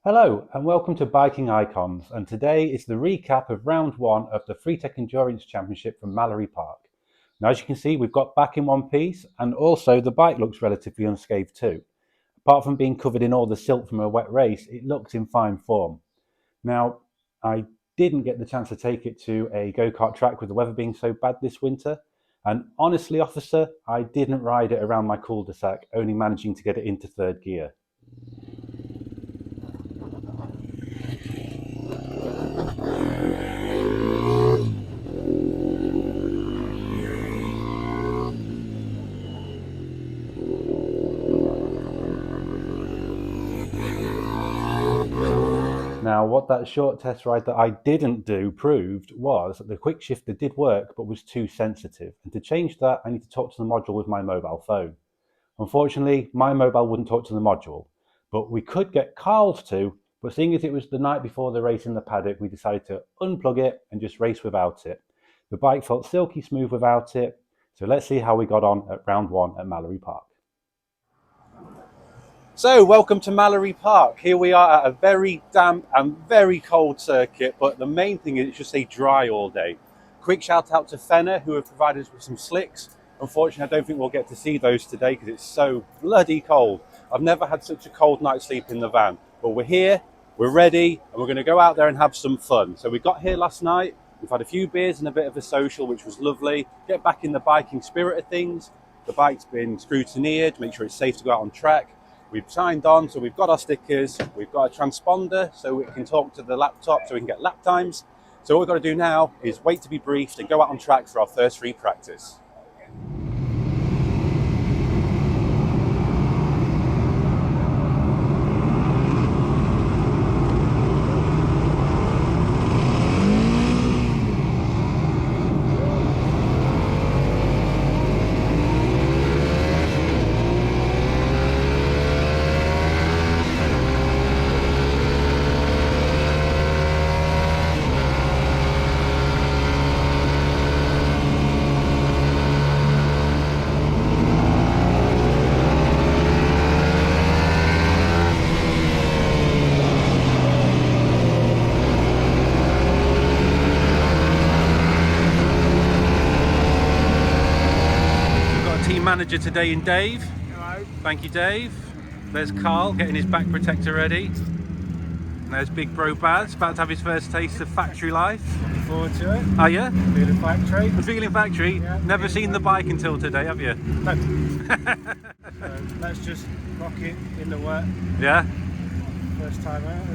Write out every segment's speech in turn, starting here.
Hello and welcome to Biking Icons, and today is the recap of round one of the Freetech Endurance Championship from Mallory Park. Now, as you can see, we've got back in one piece, and also the bike looks relatively unscathed too. Apart from being covered in all the silt from a wet race, it looks in fine form. Now, I didn't get the chance to take it to a go-kart track with the weather being so bad this winter, and honestly, officer, I didn't ride it around my cul-de-sac, only managing to get it into third gear. Now, what that short test ride that I didn't do proved was that the quick shifter did work but was too sensitive. And to change that, I need to talk to the module with my mobile phone. Unfortunately, my mobile wouldn't talk to the module, but we could get Karl's to, but seeing as it was the night before the race in the paddock, we decided to unplug it and just race without it. The bike felt silky smooth without it, so let's see how we got on at round one at Mallory Park. So, welcome to Mallory Park. Here we are at a very damp and very cold circuit, but the main thing is it's just stay dry all day. Quick shout out to Fenner, who have provided us with some slicks. Unfortunately, I don't think we'll get to see those today because it's so bloody cold. I've never had such a cold night's sleep in the van, but we're here, we're ready, and we're going to go out there and have some fun. So we got here last night, we've had a few beers and a bit of a social, which was lovely. Get back in the biking spirit of things. The bike's been scrutineered, make sure it's safe to go out on track. We've signed on, so we've got our stickers, we've got a transponder so we can talk to the laptop so we can get lap times. So what we've got to do now is wait to be briefed and go out on track for our first free practice. Manager today in Dave. Hello. Thank you, Dave. There's Karl getting his back protector ready. And there's big bro Baz, about to have his first taste of factory life. Looking forward to it. Are you? Feeling factory. Feeling factory? Yeah, never seen the bike until today, have you? No. Let's just rock it in the wet. Yeah? First time out.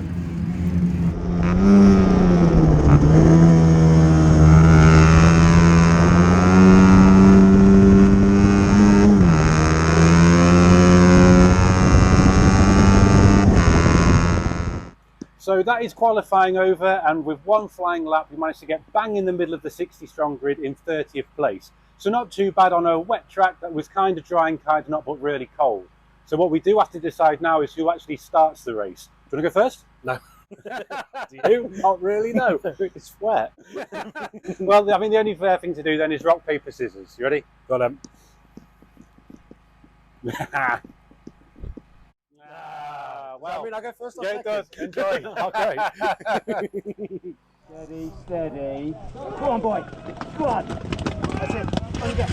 So that is qualifying over, and with one flying lap we managed to get bang in the middle of the 60 strong grid in 30th place. So not too bad on a wet track that was kind of dry and kind of not, but really cold. So what we do have to decide now is who actually starts the race. Do you want to go first? No. Do you? Not really, no. It's wet. Well, I mean, the only fair thing to do then is rock, paper, scissors. You ready? Got him. Well, I mean, I'll go first. Yeah, it does. Enjoy. Okay. Steady, steady. Go on, boy. Go on. That's it. On you go.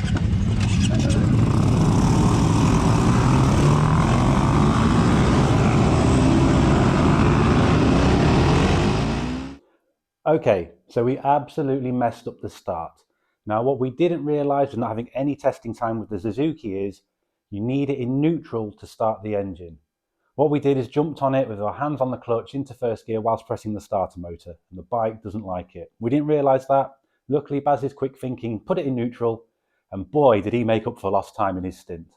Okay, so we absolutely messed up the start. Now, what we didn't realise with not having any testing time with the Suzuki is you need it in neutral to start the engine. What we did is jumped on it with our hands on the clutch into first gear whilst pressing the starter motor, and the bike doesn't like it. We didn't realise that. Luckily, Baz's quick thinking put it in neutral, and boy, did he make up for lost time in his stint.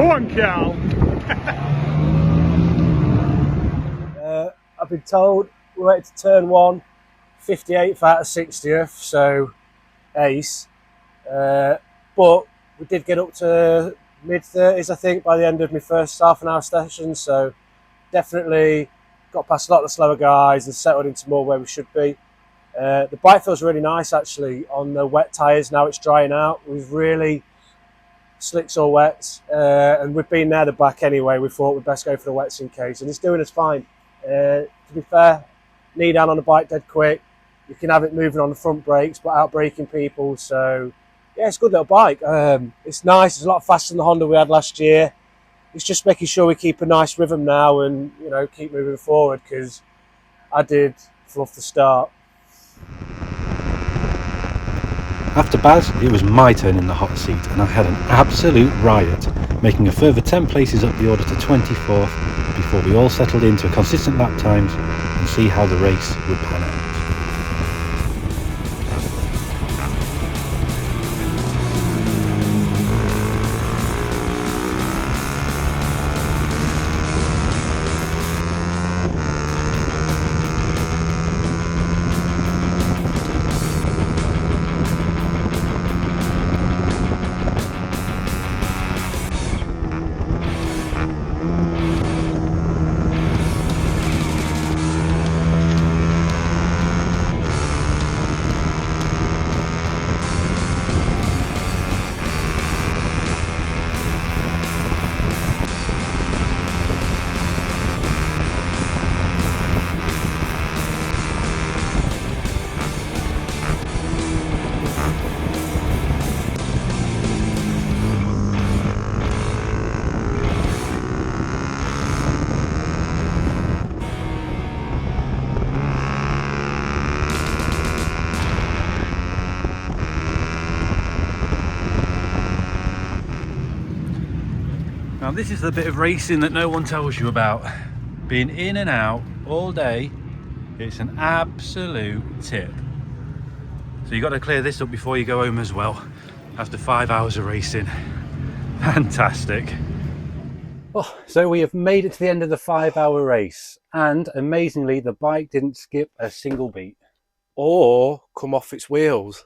Go on, Karl. I've been told we went to turn 1, 58th out of 60th, so ace. But we did get up to mid-30s, I think, by the end of my first half an hour session, so definitely got past a lot of the slower guys and settled into more where we should be. The bike feels really nice, actually, on the wet tyres. Now it's drying out. We've really slicks or wets, and we've been near the back anyway. We thought we'd best go for the wets in case, and it's doing us fine. To be fair, knee down on the bike dead quick. You can have it moving on the front brakes, but out braking people. So yeah, it's a good little bike. It's nice. It's a lot faster than the Honda we had last year. It's just making sure we keep a nice rhythm now, and keep moving forward, because I did fluff the start. After Baz, it was my turn in the hot seat, and I had an absolute riot, making a further 10 places up the order to 24th before we all settled into consistent lap times and see how the race would pan out. Now this is the bit of racing that no one tells you about. Being in and out all day, it's an absolute tip. So you've got to clear this up before you go home as well, after 5 hours of racing. Fantastic. Oh, so we have made it to the end of the 5-hour race, and amazingly the bike didn't skip a single beat. Or come off its wheels.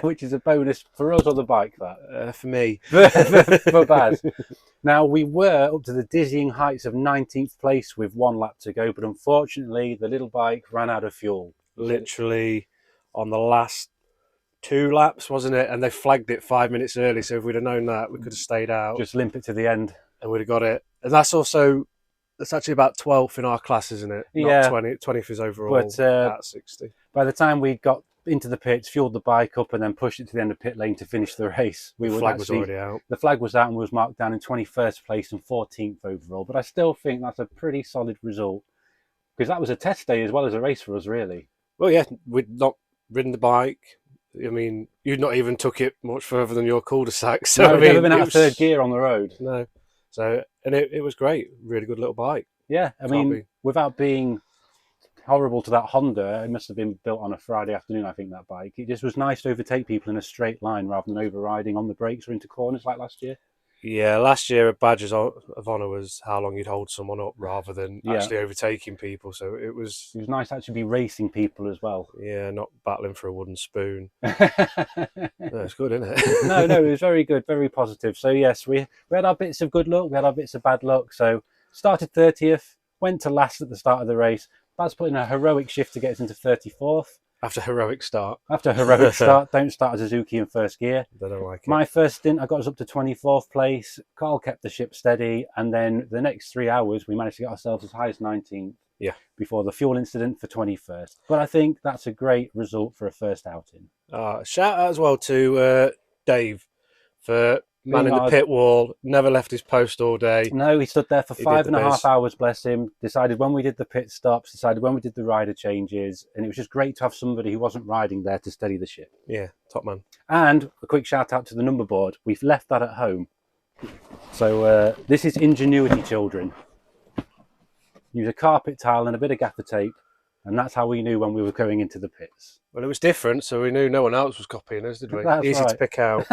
Which is a bonus for us on the bike, that. For me. for Baz. Now, we were up to the dizzying heights of 19th place with 1 lap to go, but unfortunately the little bike ran out of fuel. Literally on the last 2 laps, wasn't it? And they flagged it 5 minutes early, so if we'd have known that, we could have stayed out. Just limp it to the end. And we'd have got it. And that's actually about 12th in our class, isn't it? Yeah. Not 20. 20th is overall, But at 60. by the time we got into the pits, fueled the bike up, and then pushed it to the end of pit lane to finish the race, The flag was already out. The flag was out and was marked down in 21st place and 14th overall. But I still think that's a pretty solid result, because that was a test day as well as a race for us, really. Well, yeah, we'd not ridden the bike. I mean, you'd not even took it much further than your cul-de-sac. So, No, I we've mean, never been out of third gear on the road. No. So, and it was great. Really good little bike. Yeah, I mean, without being horrible to that Honda, it must have been built on a Friday afternoon, I think, that bike. It just was nice to overtake people in a straight line rather than overriding on the brakes or into corners like last year. Yeah, last year a badge of honour was how long you'd hold someone up rather than actually overtaking people. So it was nice to actually be racing people as well. Yeah, not battling for a wooden spoon. No, it's good, isn't it? no, it was very good, very positive. So yes, we had our bits of good luck, we had our bits of bad luck. So started 30th, went to last at the start of the race. Baz put in a heroic shift to get us into 34th. After a heroic start. After a heroic start. Don't start a Suzuki in first gear. They don't like it. My first stint, I got us up to 24th place. Karl kept the ship steady. And then the next 3 hours, we managed to get ourselves as high as 19th. Yeah. Before the fuel incident for 21st. But I think that's a great result for a first outing. Shout out as well to Dave for manning the pit wall, never left his post all day. No, he stood there for 5.5 hours, bless him, decided when we did the pit stops, decided when we did the rider changes, and it was just great to have somebody who wasn't riding there to steady the ship. Yeah, top man. And a quick shout out to the number board. We've left that at home. So this is ingenuity, children. Use a carpet tile and a bit of gaffer tape, and that's how we knew when we were going into the pits. Well, it was different, so we knew no one else was copying us, did we? That's Easy right. to pick out.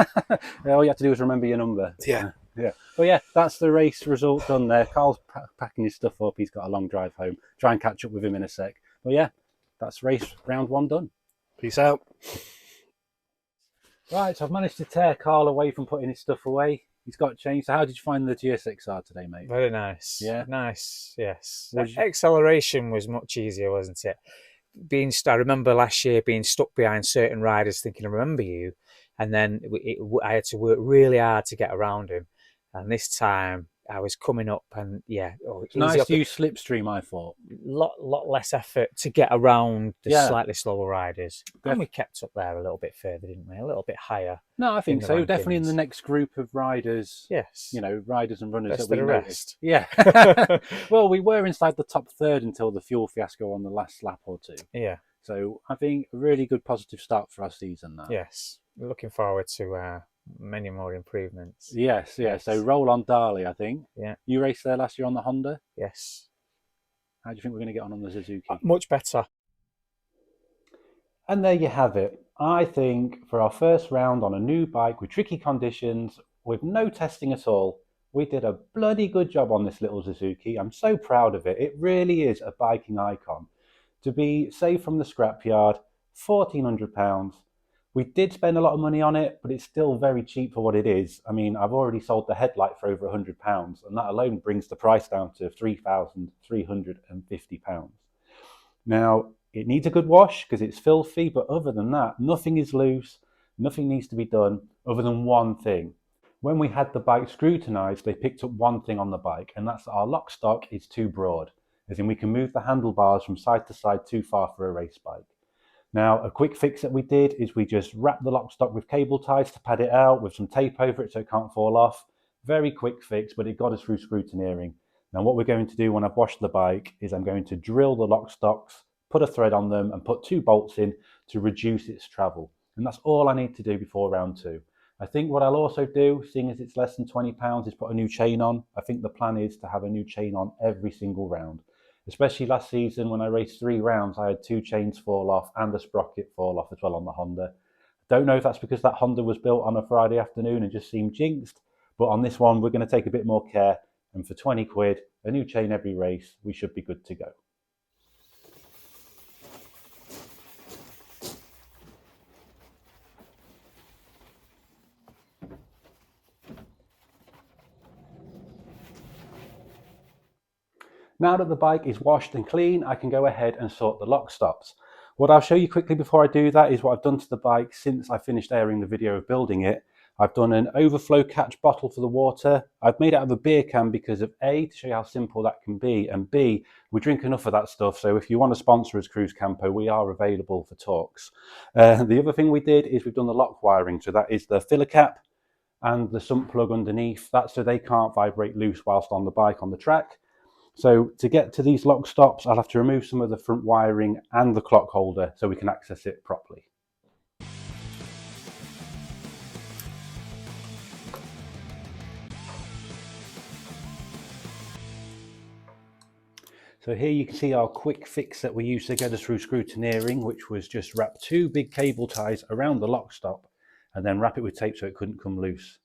All you have to do is remember your number. Yeah. Yeah. But yeah, that's the race result done there. Carl's packing his stuff up. He's got a long drive home. Try and catch up with him in a sec. But yeah, that's race round 1 done. Peace out. Right, so I've managed to tear Carl away from putting his stuff away. He's got changed. So how did you find the GSXR today, mate? Very nice. Yeah. Nice. Yes. Would you- Acceleration was much easier, wasn't it? I remember last year being stuck behind certain riders, thinking, "I remember you," and then I had to work really hard to get around him. And this time, I was coming up, and yeah, It's nice to use slipstream, I thought. lot less effort to get around the Yeah. slightly slower riders. And we kept up there a little bit further, didn't we? A little bit higher. No, I think the so. Definitely in the rankings. next group of riders. Yes. You know, riders and runners Best that we of the noticed. rest. Yeah. Well, we were inside the top third until the fuel fiasco on the last lap or two. Yeah. So I think a really good positive start for our season now. Yes. Looking forward to many more improvements. Yes, yeah. Yes. So roll on Darley, I think. Yeah. You raced there last year on the Honda. Yes. How do you think we're going to get on the Suzuki? Much better. And there you have it. I think for our first round on a new bike with tricky conditions, with no testing at all, we did a bloody good job on this little Suzuki. I'm so proud of it. It really is a biking icon. To be saved from the scrapyard, £1,400. We did spend a lot of money on it, but it's still very cheap for what it is. I mean, I've already sold the headlight for over £100, and that alone brings the price down to £3,350. Now, it needs a good wash because it's filthy, but other than that, nothing is loose, nothing needs to be done other than one thing. When we had the bike scrutinised, they picked up one thing on the bike, and that's that our lock stock is too broad, as in we can move the handlebars from side to side too far for a race bike. Now, a quick fix that we did is we just wrapped the lock stock with cable ties to pad it out with some tape over it so it can't fall off. Very quick fix, but it got us through scrutineering. Now, what we're going to do when I've washed the bike is I'm going to drill the lock stocks, put a thread on them, and put 2 bolts in to reduce its travel. And that's all I need to do before round 2. I think what I'll also do, seeing as it's less than £20, is put a new chain on. I think the plan is to have a new chain on every single round. Especially last season when I raced 3 rounds, I had 2 chains fall off and a sprocket fall off as well on the Honda. Don't know if that's because that Honda was built on a Friday afternoon and just seemed jinxed, but on this one we're going to take a bit more care, and for 20 quid, a new chain every race, we should be good to go. Now that the bike is washed and clean, I can go ahead and sort the lock stops. What I'll show you quickly before I do that is what I've done to the bike since I finished airing the video of building it. I've done an overflow catch bottle for the water. I've made it out of a beer can because of A, to show you how simple that can be, and B, we drink enough of that stuff, so if you want to sponsor us, Cruise Campo, we are available for talks. The other thing we did is we've done the lock wiring, so that is the filler cap and the sump plug underneath. That's so they can't vibrate loose whilst on the bike on the track. So to get to these lock stops, I'll have to remove some of the front wiring and the clock holder so we can access it properly. So here you can see our quick fix that we used to get us through scrutineering, which was just wrap 2 big cable ties around the lock stop and then wrap it with tape so it couldn't come loose.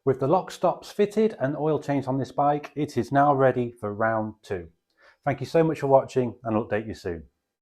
With the lock stops fitted and oil changed on this bike, it is now ready for round 2. Thank you so much for watching, and I'll update you soon.